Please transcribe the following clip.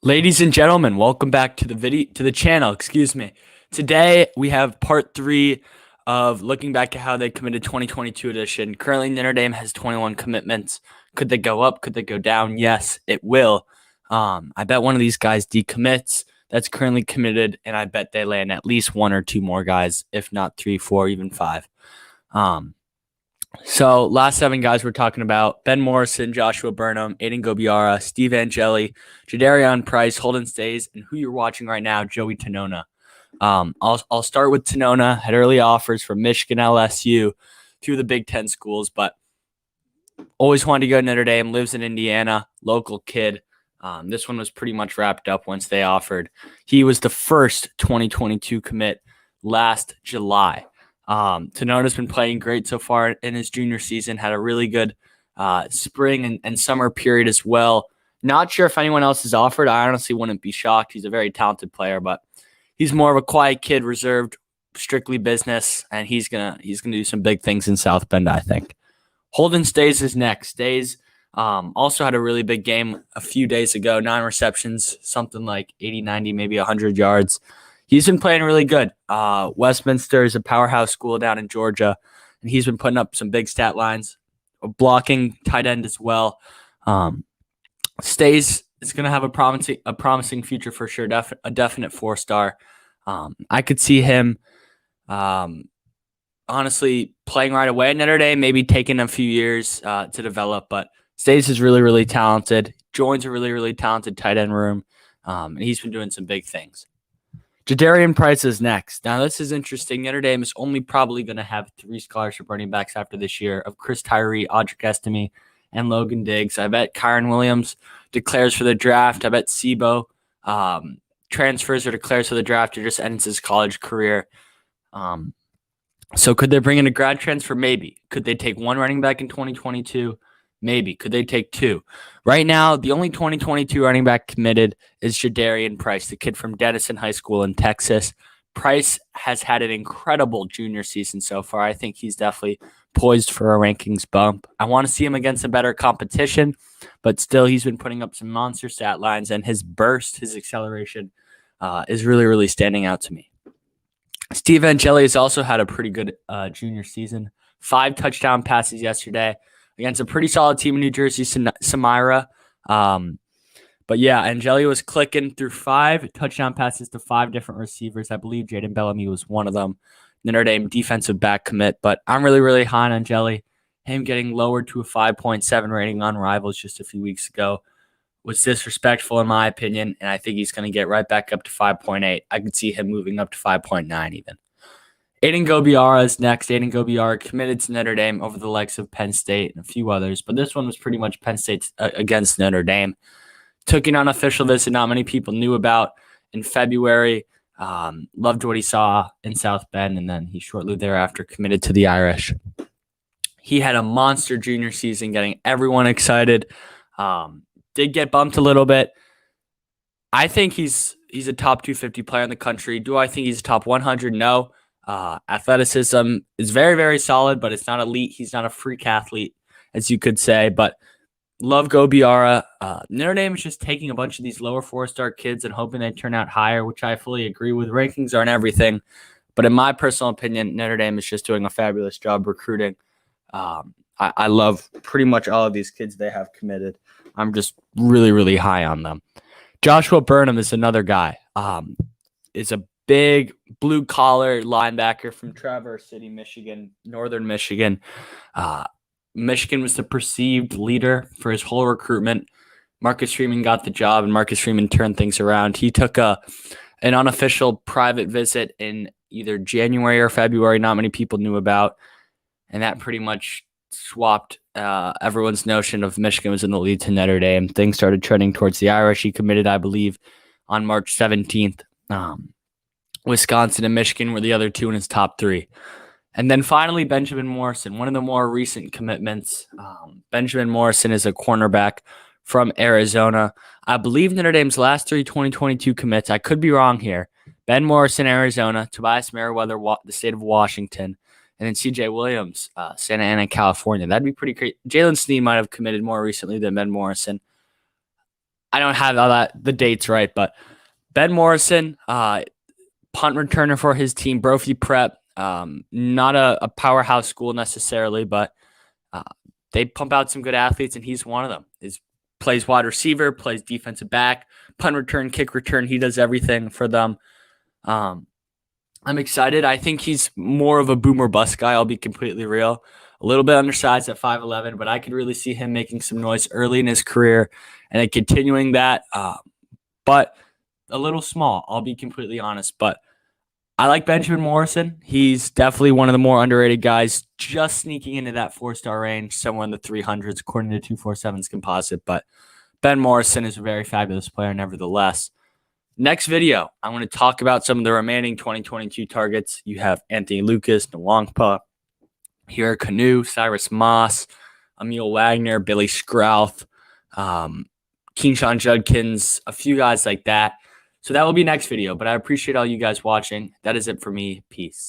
Ladies and gentlemen, welcome back to the channel. Today we have part 3 of looking back at how they committed 2022 edition. Currently, Notre Dame has 21 commitments. Could they go up? Could they go down? Yes, it will. I bet one of these guys decommits that's currently committed, and I bet they land at least one or two more guys, if not 3, 4, even 5. So last 7 guys we're talking about: Ben Morrison, Joshua Burnham, Aiden Gobiara, Steve Angeli, Jadarian Price, Holden Stays, and who you're watching right now, Joey Tanona. I'll start with Tanona. Had early offers from Michigan, LSU, through the Big Ten schools, but always wanted to go to Notre Dame. Lives in Indiana, local kid. This one was pretty much wrapped up once they offered. He was the first 2022 commit last July. Tanona's been playing great so far in his junior season, had a really good spring and summer period as well. Not sure if anyone else is offered. I honestly wouldn't be shocked. He's a very talented player, but he's more of a quiet kid, reserved, strictly business, and he's gonna do some big things in South Bend, I think. Holden Stays is next. Stays also had a really big game a few days ago, 9 receptions, something like 80, 90, maybe 100 yards. He's been playing really good. Westminster is a powerhouse school down in Georgia, and he's been putting up some big stat lines, blocking tight end as well. Stays is going to have a promising future for sure, a definite 4-star. I could see him honestly playing right away at Notre Dame, maybe taking a few years to develop, but Stays is really, really talented, joins a really, really talented tight end room, and he's been doing some big things. Jadarian Price is next. Now, this is interesting. Notre Dame is only probably going to have 3 scholarship running backs after this year of Chris Tyree, Audric Estime, and Logan Diggs. I bet Kyron Williams declares for the draft. I bet Sebo transfers or declares for the draft or just ends his college career. So could they bring in a grad transfer? Maybe. Could they take 1 running back in 2022? Maybe. Could they take 2? Right now, the only 2022 running back committed is Jadarian Price, the kid from Denison High School in Texas. Price has had an incredible junior season so far. I think he's definitely poised for a rankings bump. I want to see him against some better competition, but still he's been putting up some monster stat lines, and his burst, his acceleration is really, really standing out to me. Steve Angeli has also had a pretty good junior season. 5 touchdown passes yesterday against a pretty solid team in New Jersey, Samira. But yeah, Angeli was clicking through 5 touchdown passes to 5 different receivers. I believe Jaden Bellamy was one of them. Notre Dame defensive back commit, but I'm really, really high on Angeli. Him getting lowered to a 5.7 rating on Rivals just a few weeks ago was disrespectful in my opinion, and I think he's going to get right back up to 5.8. I could see him moving up to 5.9 even. Aiden Gobiara is next. Aiden Gobiara committed to Notre Dame over the likes of Penn State and a few others, but this one was pretty much Penn State against Notre Dame. Took an unofficial visit not many people knew about in February. Loved what he saw in South Bend, and then he shortly thereafter committed to the Irish. He had a monster junior season, getting everyone excited. Did get bumped a little bit. I think he's a top 250 player in the country. Do I think he's a top 100? No. Athleticism is very, very solid, but it's not elite. He's not a freak athlete, as you could say, but love Gobiara. Notre Dame is just taking a bunch of these lower 4-star kids and hoping they turn out higher, which I fully agree with. Rankings aren't everything, but in my personal opinion, Notre Dame is just doing a fabulous job recruiting. I love pretty much all of these kids they have committed. I'm just really, really high on them. Joshua Burnham is another guy. Is a big blue-collar linebacker from Traverse City, Michigan, northern Michigan. Michigan was the perceived leader for his whole recruitment. Marcus Freeman got the job, and Marcus Freeman turned things around. He took an unofficial private visit in either January or February, not many people knew about, and that pretty much swapped everyone's notion of Michigan was in the lead to Notre Dame. Things started trending towards the Irish. He committed, I believe, on March 17th. Wisconsin and Michigan were the other 2 in his top 3. And then finally, Benjamin Morrison, one of the more recent commitments. Benjamin Morrison is a cornerback from Arizona. I believe Notre Dame's last 3 2022 commits, I could be wrong here: Ben Morrison, Arizona; Tobias Merriweather, the state of Washington; and then CJ Williams, Santa Ana, California. That'd be pretty great. Jalen Sneed might have committed more recently than Ben Morrison. I don't have all the dates right, but Ben Morrison, punt returner for his team, Brophy Prep. Not a powerhouse school necessarily, but uh, they pump out some good athletes, and he's one of them. Plays wide receiver, plays defensive back, punt return, kick return. He does everything for them. I'm excited. I think he's more of a boomer bust guy. I'll be completely real. A little bit undersized at 5'11", but I could really see him making some noise early in his career and then continuing that. But a little small, I'll be completely honest. But I like Benjamin Morrison. He's definitely one of the more underrated guys, just sneaking into that 4-star range, somewhere in the 300s, according to 247's composite. But Ben Morrison is a very fabulous player, nevertheless. Next video, I want to talk about some of the remaining 2022 targets. You have Anthony Lucas, Nwangpa, Hira Kanu, Cyrus Moss, Emil Wagner, Billy Scrouth, Keenshawn Judkins, a few guys like that. So that will be next video, but I appreciate all you guys watching. That is it for me. Peace.